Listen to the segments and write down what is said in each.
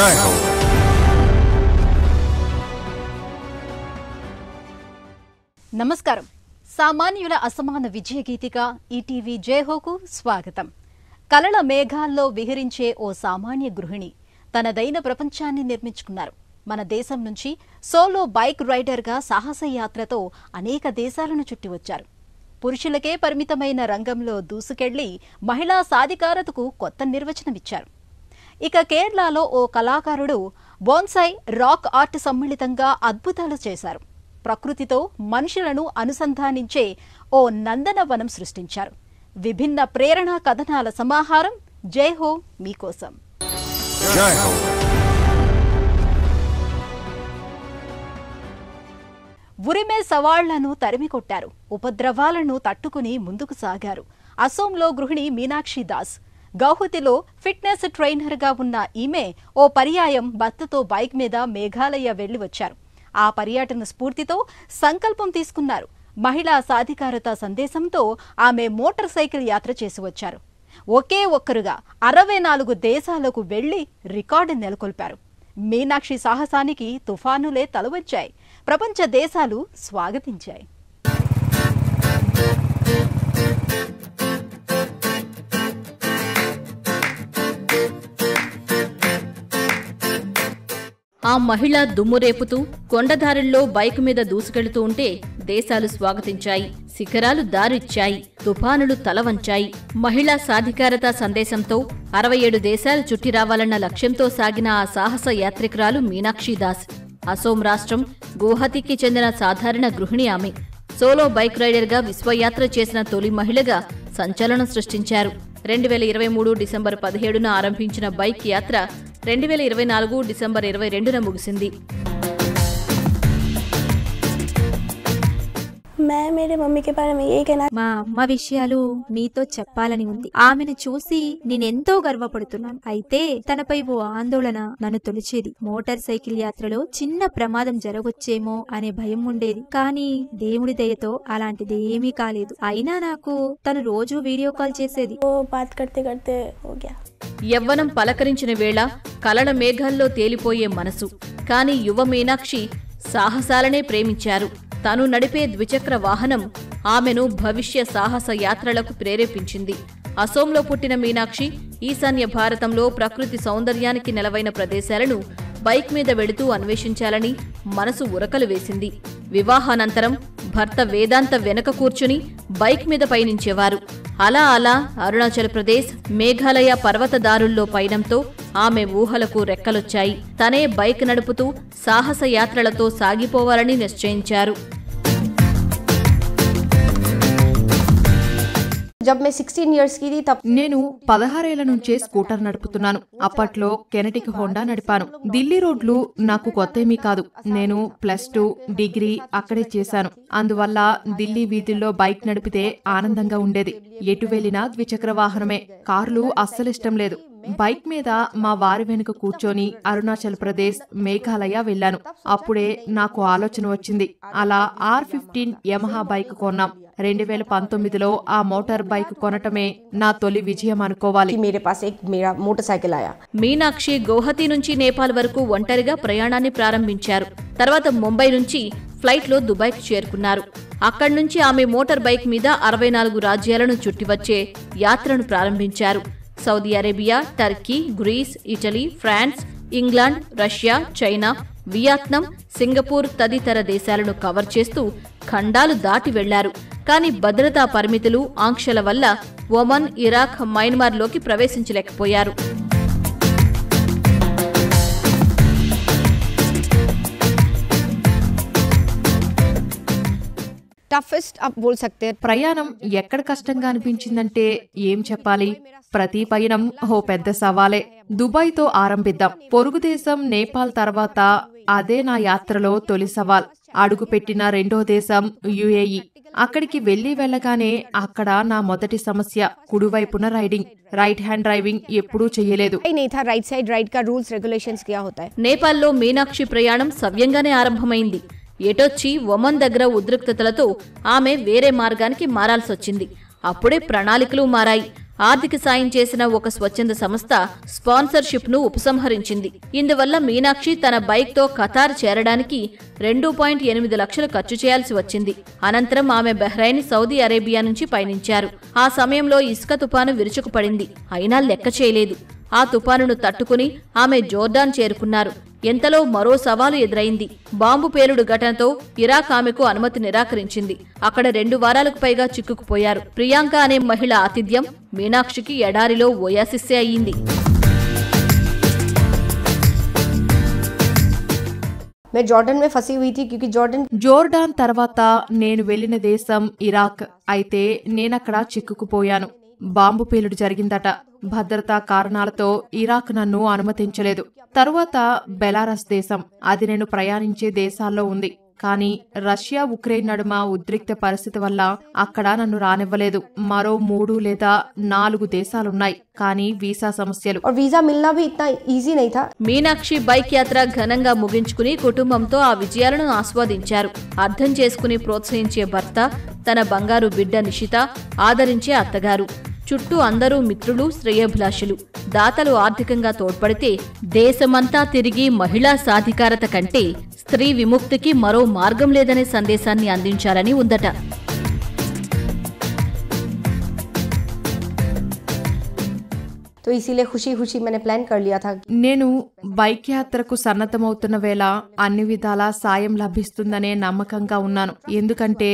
జై హో. నమస్కారం. సామాన్యుల అసమాన విజయ గీతిక ఈటీవీ జయహోకు స్వాగతం. కలల మేఘాల్లో విహరించే ఓ సామాన్య గృహిణి తనదైన ప్రపంచాన్ని నిర్మించుకున్నారు. మన దేశం నుంచి సోలో బైక్ రైడర్గా సాహస యాత్రతో అనేక దేశాలను చుట్టి వచ్చారు. పురుషులకే పరిమితమైన రంగంలో దూసుకెళ్లి మహిళా సాధికారతకు కొత్త నిర్వచనమిచ్చారు. ఇక కేరళలో ఓ కళాకారుడు బోన్సాయ్ రాక్ ఆర్ట్ సమ్మిళితంగా అద్భుతాలు చేశారు. ప్రకృతితో మనుషులను అనుసంధానించే ఓ నందనవనం సృష్టించారు. విభిన్న ప్రేరణా కథనాల సమాహారం జై హో మీకోసం. జై హో. ఉరిమే సవాళ్లను తరిమికొట్టారు. ఉపద్రవాలను తట్టుకుని ముందుకు సాగారు. అసోంలో గృహిణి మీనాక్షి దాస్. గౌహతిలో ఫిట్నెస్ ట్రైనర్గా ఉన్న ఈమె ఓ పర్యాయం భర్తతో బైక్ మీద మేఘాలయ వెళ్లి వచ్చారు. ఆ పర్యటన స్ఫూర్తితో సంకల్పం తీసుకున్నారు. మహిళా సాధికారత సందేశంతో ఆమె మోటార్ సైకిల్ యాత్ర చేసి వచ్చారు. ఒకే ఒక్కరుగా 64 దేశాలకు వెళ్లి రికార్డు నెలకొల్పారు. మీనాక్షి సాహసానికి తుఫానులే తలవచ్చాయి. ప్రపంచ దేశాలు స్వాగతించాయి. ఆ మహిళ దుమ్మురేపుతూ కొండదారుల్లో బైక్ మీద దూసుకెళ్తూ ఉంటే దేశాలు స్వాగతించాయి. శిఖరాలు దారిచ్చాయి. తుఫానులు తలవంచాయి. మహిళా సాధికారత సందేశంతో 67 దేశాలు చుట్టి రావాలన్న లక్ష్యంతో సాగిన ఆ సాహస యాత్రికురాలు మీనాక్షి దాస్. అసోం రాష్ట్రం గువాహతికి చెందిన సాధారణ గృహిణి ఆమె. సోలో బైక్ రైడర్గా విశ్వయాత్ర చేసిన తొలి మహిళగా సంచలనం సృష్టించారు. 2023 డిసెంబర్ 17న ఆరంభించిన బైక్ యాత్ర 2024 డిసెంబర్ 22న ముగిసింది. మా అమ్మ విషయాలు మీతో చెప్పాలని ఉంది. ఆమెను చూసి నేనెంతో గర్వపడుతున్నాను. అయితే తనపై ఓ ఆందోళన నన్ను తొలిచేది. మోటార్ సైకిల్ యాత్రలో చిన్న ప్రమాదం జరగొచ్చేమో అనే భయం ఉండేది. కానీ దేవుడి దయతో అలాంటిది ఏమీ కాలేదు. అయినా నాకు తను రోజు వీడియో కాల్ చేసేది. యవ్వనం పలకరించిన వేళ కలల మేఘాల్లో తేలిపోయే మనసు. కాని యువ మీనాక్షి సాహసాలనే ప్రేమించారు. తాను నడిపే ద్విచక్ర వాహనం ఆమెను భవిష్య సాహస యాత్రలకు ప్రేరేపించింది. అసోంలో పుట్టిన మీనాక్షి ఈశాన్య భారతంలో ప్రకృతి సౌందర్యానికి నెలవైన ప్రదేశాలను బైక్ మీద వెళుతూ అన్వేషించాలని మనసు ఉరకలు వేసింది. వివాహానంతరం భర్త వేదాంత వెనక కూర్చుని బైక్ మీద పయనించేవారు. అలా అలా అరుణాచల్ ప్రదేశ్, మేఘాలయ పర్వతదారుల్లో పయనంతో ఆమె ఊహలకు రెక్కలొచ్చాయి. తనే బైక్ నడుపుతూ సాహస యాత్రలతో సాగిపోవాలని నిశ్చయించారు. నేను 16 ఏళ్ల నుంచే స్కూటర్ నడుపుతున్నాను. అప్పట్లో కెనటిక్ హోండా నడిపాను. ఢిల్లీ రోడ్లు నాకు కొత్తేమీ కాదు. నేను +2 డిగ్రీ అక్కడే చేశాను. అందువల్ల ఢిల్లీ వీధుల్లో బైక్ నడిపితే ఆనందంగా ఉండేది. ఎటు వెళ్లినా ద్విచక్ర వాహనమే. కార్లు అస్సలిష్టం లేదు. బైక్ మీద మా వారి వెనుక కూర్చొని అరుణాచల్ ప్రదేశ్, మేఘాలయ వెళ్లాను. అప్పుడే నాకు ఆలోచన వచ్చింది. అలా R15 యమహా బైక్ కొన్నాం. 2019లో ఆ మోటార్ బైక్ కొనటమే నా తొలి విజయం అనుకోవాలి. మీనాక్షి గౌహతి నుంచి నేపాల్ వరకు ఒంటరిగా ప్రయాణాన్ని ప్రారంభించారు. తర్వాత ముంబై నుంచి ఫ్లైట్లో దుబాయ్కి చేరుకున్నారు. అక్కడి నుంచి ఆమె మోటార్ బైక్ మీద 64 రాజ్యాలను చుట్టివచ్చే యాత్రను ప్రారంభించారు. Saudi Arabia, Turkey, Greece, Italy, France, England, Russia, China, Vietnam, Singapore తదితర దేశాలను కవర్ చేస్తూ ఖండాలు దాటి వెళ్లారు. కానీ భద్రతా పరిమితులు, ఆంక్షల వల్ల ఒమన్, ఇరాక్, మయన్మార్లోకి ప్రవేశించలేకపోయారు. ప్రయాణం ఎక్కడ కష్టంగా అనిపించిందంటే ఏం చెప్పాలి, ప్రతి పయనం ఓ పెద్ద సవాలే. దుబాయ్తో ఆరంభిద్దాం. పొరుగుదేశం నేపాల్ తర్వాత అదే నా యాత్రలో తొలి సవాల్. అడుగుపెట్టిన రెండో దేశం యుఏఈ. అక్కడికి వెళ్లగానే అక్కడ నా మొదటి సమస్య కుడివైపున రైడింగ్. రైట్ హ్యాండ్ డ్రైవింగ్ ఎప్పుడూ చెయ్యలేదు. నేపాల్లో మీనాక్షి ప్రయాణం సవ్యంగానే ఆరంభమైంది. ఎటొచ్చి ఒమన్ దగ్గర ఉద్రిక్తతలతో ఆమె వేరే మార్గానికి మారాల్సొచ్చింది. అప్పుడే ప్రణాళికలు మారాయి. ఆర్థిక సాయం చేసిన ఒక స్వచ్ఛంద సంస్థ స్పాన్సర్షిప్ ను ఉపసంహరించింది. ఇందువల్ల మీనాక్షి తన బైక్ తో ఖతార్ చేరడానికి 2.8 లక్షలు ఖర్చు చేయాల్సి వచ్చింది. అనంతరం ఆమె బహ్రైన్, సౌదీ అరేబియా నుంచి పయనించారు. ఆ సమయంలో ఇసుక తుపాను విరుచుకుపడింది. అయినా లెక్క చేయలేదు. ఆ తుపానును తట్టుకుని ఆమె జోర్డాన్ చేరుకున్నారు. ఎంతలో మరో సవాలు ఎదురైంది. బాంబు పేలుడు ఘటనతో ఇరాక్ ఆమెకు అనుమతి నిరాకరించింది. అక్కడ 2 వారాలకు పైగా చిక్కుకుపోయారు. ప్రియాంక అనే మహిళ ఆతిథ్యం మీనాక్షికి ఎడారిలో ఓయాసిస్సే అయ్యింది. జోర్డాన్ తర్వాత నేను వెళ్లిన దేశం ఇరాక్. అయితే నేనక్కడ చిక్కుకుపోయాను. బాంబు పేలుడు జరిగిందట. భద్రతా కారణాలతో ఇరాక్ నన్ను అనుమతించలేదు. తరువాత బెలారస్ దేశం, అది నేను ప్రయాణించే దేశాల్లో ఉంది. కానీ రష్యా, ఉక్రెయిన్ నడుమ ఉద్రిక్త పరిస్థితి వల్ల అక్కడ నన్ను రానివ్వలేదు. మరో 3 లేదా 4 దేశాలున్నాయి, కానీ వీసా సమస్యలు. మీనాక్షి బైక్ యాత్ర ఘనంగా ముగించుకుని కుటుంబంతో ఆ విజయాలను ఆస్వాదించారు. అర్థం చేసుకుని ప్రోత్సహించే భర్త, తన బంగారు బిడ్డ నిషిత, ఆదరించే అత్తగారు. చుట్టూ అందరూ మిత్రులు, శ్రేయోభిలాషులు. దాతలు ఆర్థికంగా తోడ్పడితే దేశమంతా తిరిగి మహిళా సాధికారత కంటే స్త్రీ విముక్తికి మరో మార్గం లేదనే సందేశాన్ని అందించాలని ఉందట. तो इसीलिए खुशी खुशी मैंने प्लान कर लिया था. నేను బైక్ యాత్రకు సన్నద్ధమవుతున్న వేళ అన్ని విధాలా సాయం లభిస్తుందనే నమ్మకంగా ఉన్నాను. ఎందుకంటే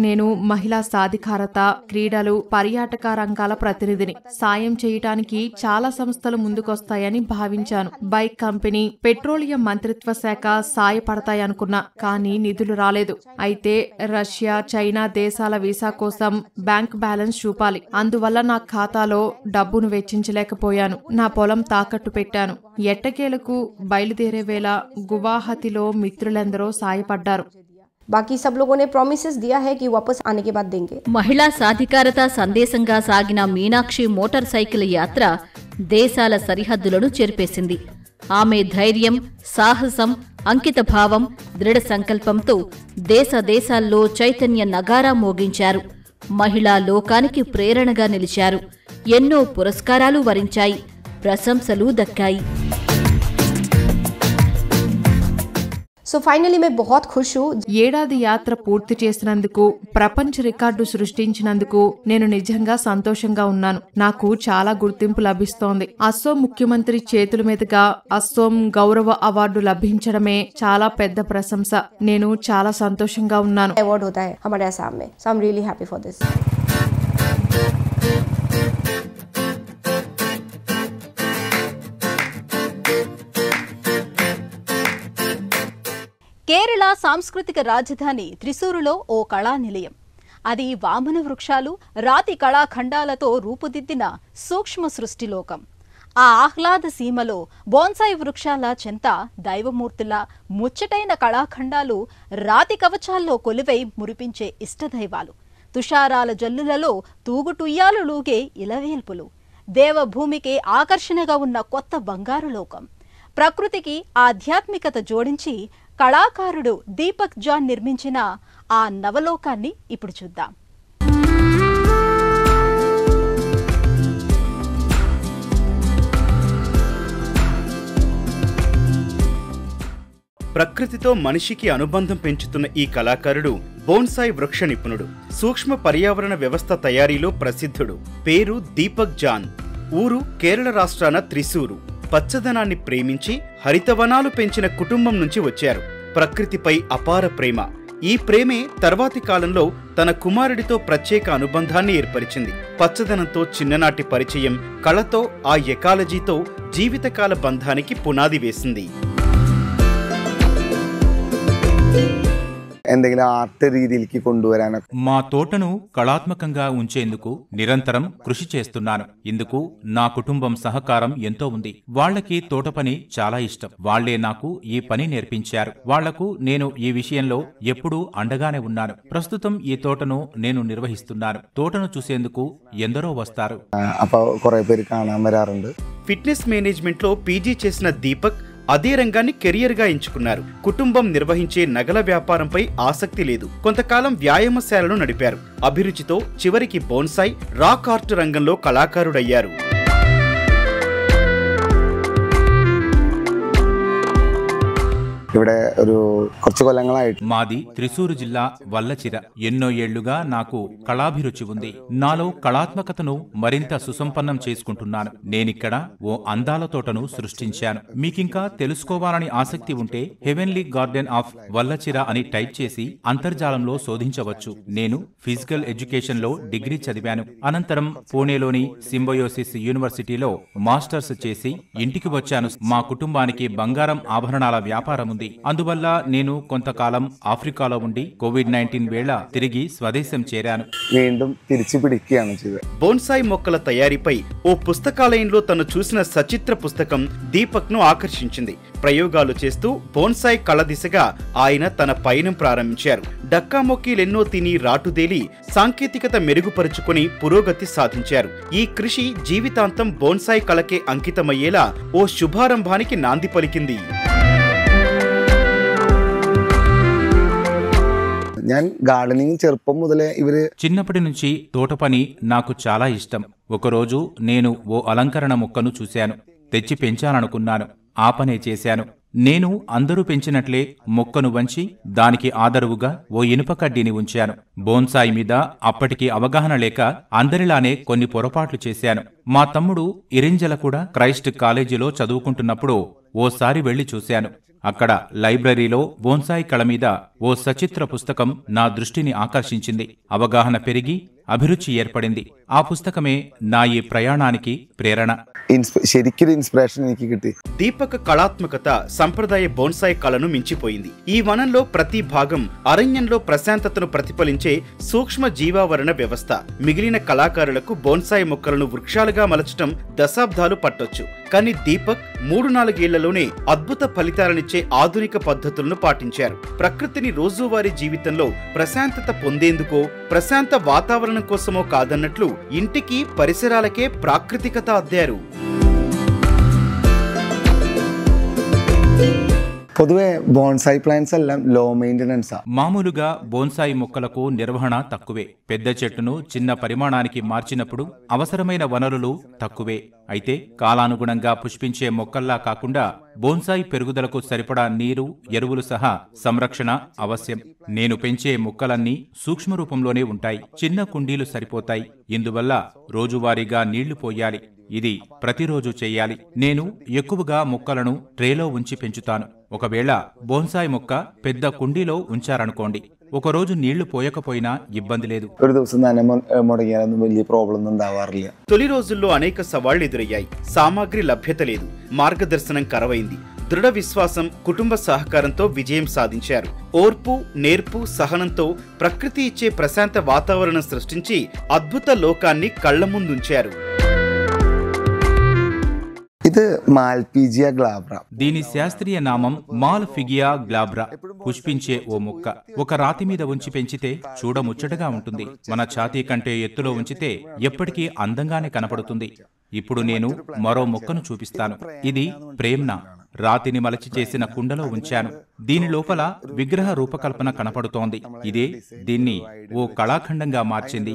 నేను మహిళా సాధికారత, క్రీడలు, పర్యాటక రంగాల ప్రతినిధిని. సాయం చేయటానికి చాలా సంస్థలు ముందుకొస్తాయని భావించాను. బైక్ కంపెనీ, పెట్రోలియం మంత్రిత్వ శాఖ సాయపడతాయనుకున్నా, కానీ నిధులు రాలేదు. అయితే రష్యా, చైనా దేశాల వీసా కోసం బ్యాంక్ బ్యాలెన్స్ చూపాలి. అందువల్ల నా ఖాతాలో డబ్బును వెచ్చించలేకపోయాను. నా పొలం తాకట్టు పెట్టాను. ఎట్టకేలకు బయలుదేరే వేళ గువాహతిలో మిత్రులెందరో సాయపడ్డారు. बाकी सब लोगों ने प्रॉमिसेस दिया है कि वापस आने के बाद देंगे. మహిళా సాధికారత సందేశంగా సాగిన మీనాక్షి మోటార్ సైకిల్ యాత్ర దేశాల సరిహద్దులను చెరిపేసింది. ఆమె ధైర్యం, సాహసం, అంకిత భావం, దృఢ సంకల్పంతో దేశాల్లో చైతన్య నగారా మోగించారు. మహిళా లోకానికి ప్రేరణగా నిలిచారు. ఎన్నో పురస్కారాలు వరించాయి, ప్రశంసలు దక్కాయి. సో ఫైనలీ मैं बहुत खुश हूं. ఏడాది యాత్ర పూర్తి చేసినందుకు, ప్రపంచ రికార్డు సృష్టించినందుకు నేను నిజంగా సంతోషంగా ఉన్నాను. నాకు చాలా గుర్తింపు లభిస్తోంది. అస్సోం ముఖ్యమంత్రి చేతుల మీదుగా అస్సోం గౌరవ అవార్డు లభించడమే చాలా పెద్ద ప్రశంస. నేను చాలా సంతోషంగా ఉన్నాను. अवार्ड होता है हमारे असम में. So I'm really happy for this. Kerala సాంస్కృతిక రాజధాని త్రిశూరులో ఓ కళా నిలయం. అది వామన వృక్షాలు, రాతి కళాఖండాలతో రూపుదిద్దిన సూక్ష్మ సృష్టిలోకం. ఆ ఆహ్లాద సీమలో బోన్సాయి వృక్షాల చెంత దైవమూర్తుల ముచ్చటైన కళాఖండాలు, రాతి కవచాల్లో కొలువై మురిపించే ఇష్టదైవాలు, తుషారాల జల్లులలో తూగుటుయ్యాలులూగే ఇలవేల్పులు, దేవభూమికి ఆకర్షణగా ఉన్న కొత్త బంగారు లోకం. ప్రకృతికి ఆధ్యాత్మికత జోడించి కళాకారుడు దీపక్ జాన్ నిర్మించిన ఆ నవలోకాన్ని ఇప్పుడు చూద్దాం. ప్రకృతితో మనిషికి అనుబంధం పెంచుతున్న ఈ కళాకారుడు బోన్సాయి వృక్ష నిపుణుడు. సూక్ష్మ పర్యావరణ వ్యవస్థ తయారీలో ప్రసిద్ధుడు. పేరు దీపక్ జాన్. ఊరు కేరళ రాష్ట్రాన త్రిశూరు. పచ్చదనాన్ని ప్రేమించి హరితవనాలు పెంచిన కుటుంబం నుంచి వచ్చారు. ప్రకృతిపై అపార ప్రేమ. ఈ ప్రేమే తర్వాతి కాలంలో తన కుమారుడితో ప్రత్యేక అనుబంధాన్ని ఏర్పరిచింది. పచ్చదనంతో చిన్ననాటి పరిచయం, కళతో, ఆ ఎకాలజీతో జీవితకాల బంధానికి పునాది వేసింది. എന്തെങ്കിലും ആർട്ട് രീതിയിലേക്ക് കൊണ്ടുവരാൻ మా తోటను కళాత్మకంగా ఉంచేందుకు నిరంతరం కృషి చేస్తున్నాను. ఇందుకు నా కుటుంబం సహకారం ఎంతో ఉంది. వాళ్లకి తోట పని చాలా ఇష్టం. వాళ్లే నాకు ఈ పని నేర్పించారు. వాళ్లకు నేను ఈ విషయంలో ఎప్పుడూ అండగానే ఉన్నాను. ప్రస్తుతం ఈ తోటను నేను నిర్వహిస్తున్నాను. తోటను చూసేందుకు ఎందరో వస్తారు. అప్పుడు కొరే పేరు కాణాൻ వരാറുണ്ട്. ఫిట్నెస్ మేనేజ్మెంట్లో పీజీ చేసిన దీపక్ అదే రంగాన్ని కెరియర్గా ఎంచుకున్నారు. కుటుంబం నిర్వహించే నగల వ్యాపారంపై ఆసక్తి లేదు. కొంతకాలం వ్యాయామశాలను నడిపారు. అభిరుచితో చివరికి బోన్సాయ్, రాక్ ఆర్ట్ రంగంలో కళాకారుడయ్యారు. ഇവിടെ ഒരു കുറച്ച് കൊല്ലങ്ങളായിട്ട് మాది త్రిశూరు జిల్లా వల్లచిర. ఎన్నో ఏళ్లుగా నాకు కళాభిరుచి ఉంది. నాలో కళాత్మకతను మరింత సుసంపన్నం చేసుకుంటున్నాను. నేనిక్కడ ఓ అందాల తోటను సృష్టించాను. మీకింకా తెలుసుకోవాలని ఆసక్తి ఉంటే హెవెన్లీ గార్డెన్ ఆఫ్ వల్లచిర అని టైప్ చేసి అంతర్జాలంలో శోధించవచ్చు. నేను ఫిజికల్ ఎడ్యుకేషన్ లో డిగ్రీ చదివాను. అనంతరం పూణేలోని సింబయోసిస్ యూనివర్సిటీలో మాస్టర్స్ చేసి ఇంటికి వచ్చాను. మా కుటుంబానికి బంగారం ఆభరణాల వ్యాపారం ఉంది. అందువల్ల నేను కొంతకాలం ఆఫ్రికాలో ఉండి కోవిడ్-19 వేళ తిరిగి స్వదేశం చేరాను. വീണ്ടും തിരിച്ചു പിടിക്കുകയാണ് ചെയ്തത്. బోన్సాయ్ మొక్కల తయారీపై ఓ పుస్తకాలయంలో తను చూసిన సచిత్ర పుస్తకం దీపక్ ను ఆకర్షించింది. ప్రయోగాలు చేస్తూ బోన్సాయ్ కళ దిశగా ఆయన తన పయనం ప్రారంభించారు. డక్కా మొక్కీలెన్నో తిని రాటుదేలి సాంకేతికత మెరుగుపరుచుకుని పురోగతి సాధించారు. ఈ కృషి జీవితాంతం బోన్సాయ్ కళకే అంకితమయ్యేలా ఓ శుభారంభానికి నాంది పలికింది. ഞാൻ ഗാർഡനിങ് ചെറുപ്പം മുതലേ ഇവര് చిన్నప్పటి నుంచి తోట పని నాకు చాలా ఇష్టం. ఒకరోజు నేను ఓ అలంకరణ మొక్కను చూశాను. తెచ్చి పెంచాలనుకున్నాను. ఆ పనే చేశాను. నేను అందరూ పెంచినట్లే మొక్కను వంచి దానికి ఆదరువుగా ఓ ఇనుప కడ్డీని ఉంచాను. బోన్సాయ్ మీద అప్పటికి అవగాహన లేక అందరిలానే కొన్ని పొరపాట్లు చేశాను. మా తమ్ముడు ఇరింజల కూడా క్రైస్ట్ కాలేజీలో చదువుకుంటున్నప్పుడు ఓసారి వెళ్లి చూశాను. అక్కడ లైబ్రరీలో బోన్సాయ్ కళ మీద ఓ సచిత్ర పుస్తకం నా దృష్టిని ఆకర్షించింది. అవగాహన పెరిగి అభిరుచి ఏర్పడింది. ఆ పుస్తకమే నా ఈ ప్రయాణానికి ప్రేరణ. ശരിക്കൊരു ഇൻസ്പിറേഷൻ എനിക്ക് കിട്ടി. దీపక్ కళాత్మకత సంప్రదాయ బోన్సాయ్ కళను మించిపోయింది. ఈ వనంలో ప్రతి భాగం అరణ్యంలో ప్రశాంతతను ప్రతిఫలించే సూక్ష్మ జీవావరణ వ్యవస్థ. మిగిలిన కళాకారులకు బోన్సాయ్ మొక్కలను వృక్షాలుగా మలచటం దశాబ్దాలు పట్టొచ్చు. కానీ దీపక్ 3-4 ఏళ్లలోనే అద్భుత ఫలితాలనిచ్చే ఆధునిక పద్ధతులను పాటించారు. ప్రకృతిని రోజువారీ జీవితంలో ప్రశాంతత పొందేందుకో, ప్రశాంత వాతావరణం కోసమో కాదన్నట్లు ఇంటికి పరిసరాలకే ప్రాకృతికత అద్దారు. പൊതുവെ ബോൺസായി പ്ലാന്റ്സ് എല്ലാം ലോ మెయింటెనెన్స్. మామూలుగా బోన్సాయి మొక్కలకు నిర్వహణ తక్కువే. పెద్ద చెట్టును చిన్న పరిమాణానికి మార్చినప్పుడు అవసరమైన వనరులు తక్కువే. అయితే కాలానుగుణంగా పుష్పించే మొక్కల్లా కాకుండా బోన్సాయి పెరుగుదలకు సరిపడా నీరు, ఎరువులు సహా సంరక్షణ అవశ్యం. నేను పెంచే మొక్కలన్నీ సూక్ష్మ రూపంలోనే ఉంటాయి. చిన్న కుండీలు సరిపోతాయి. ఇందువల్ల రోజువారీగా నీళ్లు పోయాలి. ఇది ప్రతిరోజు చెయ్యాలి. నేను ఎక్కువగా మొక్కలను ట్రేలో ఉంచి పెంచుతాను. ఒకవేళ బోన్సాయ్ మొక్క పెద్ద కుండీలో ఉంచారనుకోండి, ఒకరోజు నీళ్లు పోయకపోయినా ఇబ్బంది లేదు. ഒരു ദിവസം നനമ മുടങ്ങിയാലൊന്നും വലിയ ప్రాబ్లం ഉണ്ടാവാറില്ല. తొలి రోజుల్లో అనేక సవాళ్లు ఎదురయ్యాయి. సామాగ్రి లభ్యత లేదు. మార్గదర్శనం కరవైంది. దృఢ విశ్వాసం, కుటుంబ సహకారంతో విజయం సాధించారు. ఓర్పు, నేర్పు, సహనంతో ప్రకృతి ఇచ్చే ప్రశాంత వాతావరణం సృష్టించి అద్భుత లోకాన్ని కళ్ల ముందుంచారు. ఇది మాల్పీజియా గ్లాబ్రా. దీని శాస్త్రీయ నామం మాల్ఫిగియా గ్లాబ్రా. పుష్పించే ఓ మొక్క. ఒక రాతి మీద ఉంచి పెంచితే చూడముచ్చటగా ఉంటుంది. మన ఛాతీ కంటే ఎత్తులో ఉంచితే ఎప్పటికీ అందంగానే కనపడుతుంది. ఇప్పుడు నేను మరో మొక్కను చూపిస్తాను. ఇది ప్రేమ్నా. రాతిని మలచి చేసిన కుండలో ఉంచాను. దీని లోపల విగ్రహ రూపకల్పన కనపడుతోంది. ఇదే దీన్ని ఓ కళాఖండంగా మార్చింది.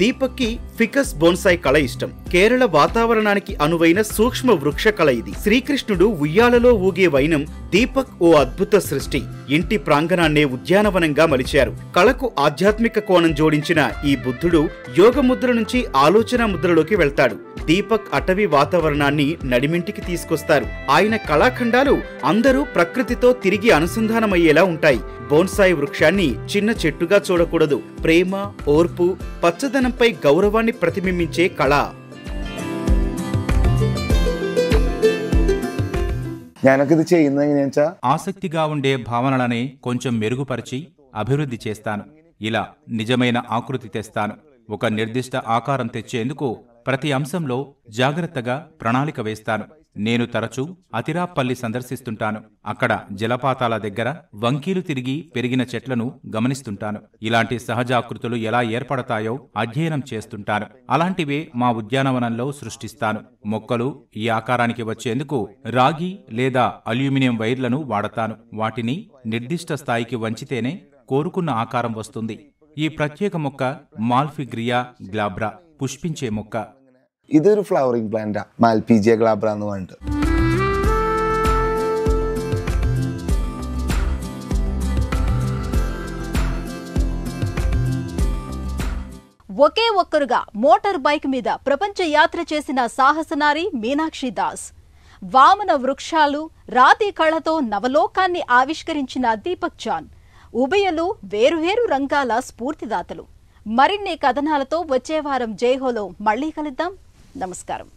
దీపక్ కి ఫికస్ బోన్సాయ్ కళ ఇష్టం. కేరళ వాతావరణానికి అనువైన సూక్ష్మ వృక్ష కళ ఇది. శ్రీకృష్ణుడు ఉయ్యాలలో ఊగే వైనం దీపక్ ఓ అద్భుత సృష్టి. ఇంటి ప్రాంగణాన్నే ఉద్యానవనంగా మలిచారు. కళకు ఆధ్యాత్మిక కోణం జోడించిన ఈ బుద్ధుడు యోగ ముద్ర నుంచి ఆలోచన ముద్రలోకి వెళ్తాడు. దీపక్ అటవీ వాతావరణాన్ని నడిమింటికి తీసుకొస్తారు. ఆయన కళాఖండాలు అందరూ ప్రకృతితో తిరిగి అనుసంధానమయ్యేలా ఉంటాయి. బోన్సాయి వృక్షాన్ని చిన్న చెట్టుగా చూడకూడదు. ప్రేమ, ఓర్పు, పచ్చదనంపై గౌరవాన్ని ప్రతిబింబించే కళ. ఆసక్తిగా ఉండే భావనలనే కొంచెం మెరుగుపరిచి అభివృద్ధి చేస్తాను. ఇలా నిజమైన ఆకృతి తెస్తాను. ఒక నిర్దిష్ట ఆకారం తెచ్చేందుకు ప్రతి అంశంలో జాగ్రత్తగా ప్రణాళిక వేస్తాను. నేను తరచూ అతిరాప్పల్లి సందర్శిస్తుంటాను. అక్కడ జలపాతాల దగ్గర వంకీలు తిరిగి పెరిగిన చెట్లను గమనిస్తుంటాను. ఇలాంటి సహజాకృతులు ఎలా ఏర్పడతాయో అధ్యయనం చేస్తుంటాను. అలాంటివే మా ఉద్యానవనంలో సృష్టిస్తాను. మొక్కలు ఈ ఆకారానికి వచ్చేందుకు రాగి లేదా అల్యూమినియం వైర్లను వాడతాను. వాటిని నిర్దిష్ట స్థాయికి వంచితేనే కోరుకున్న ఆకారం వస్తుంది. ఈ ప్రత్యేక మొక్క మాల్ఫిగ్రియా గ్లాబ్రా, పుష్పించే మొక్క. ഇതൊരു ഫ്ലവറിംഗ് പ്ലാന്റാ, മാൽപീജിയ ഗ്ലാബ്ര എന്ന് പറഞ്ഞിട്ട്. ఒకే ఒక్కరుగా మోటార్ బైక్ మీద ప్రపంచ యాత్ర చేసిన సాహసనారి మీనాక్షి దాస్, వామన వృక్షాలు, రాతి కళతో నవలోకాన్ని ఆవిష్కరించిన దీపక్ జాన్ ఉభయలు వేరువేరు రంగాల స్ఫూర్తిదాతలు. మరిన్ని కథనాలతో వచ్చే వారం జైహోలో మళ్లీ కలుద్దాం. నమస్కారం.